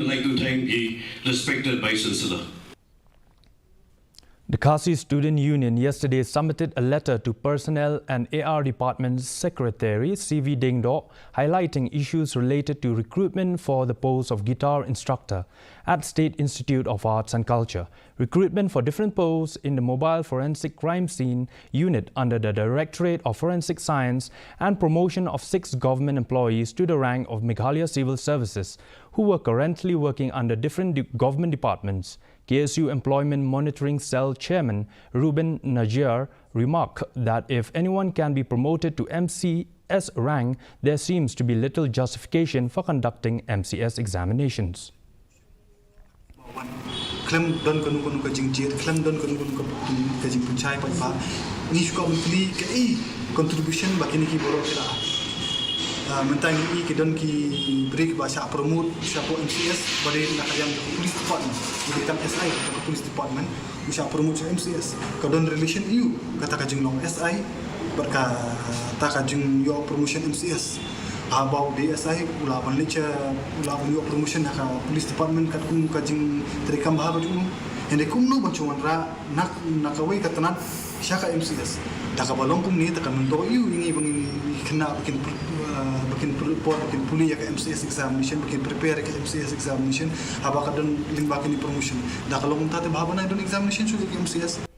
I'd like to thank the respected Vice Chancellor. The Khasi Student Union yesterday submitted a letter to Personnel and AR Department Secretary C.V. Dengdo highlighting issues related to recruitment for the post of guitar instructor at State Institute of Arts and Culture, recruitment for different posts in the Mobile Forensic Crime Scene Unit under the Directorate of Forensic Science, and promotion of 6 government employees to the rank of Meghalaya Civil Services who were currently working under different government departments. KSU Employment Monitoring Cell Chairman Ruben Najjar remarked that if anyone can be promoted to MCS rank, there seems to be little justification for conducting MCS examinations. Mentang ini kita ki break bahasa promote siapa MCS pada nak yang police department kita SI ke police department usaha promote MCS kadon relation you kata kajing long SI berka tak kajing yo promotion MCS abau DSI ulah balik ulah yo promotion nak police department kat kajing terikam bahar baju ende kumno bancuan ra nak kawai katanan siapa MCS dah kabalong kum ni takkan mendo you ini kena bikin report bikin puli ya ke MCS examination bikin prepare ke MCS examination abak kadon limba kini promotion dah kalau muntah te bahana don examination sudah ke MCS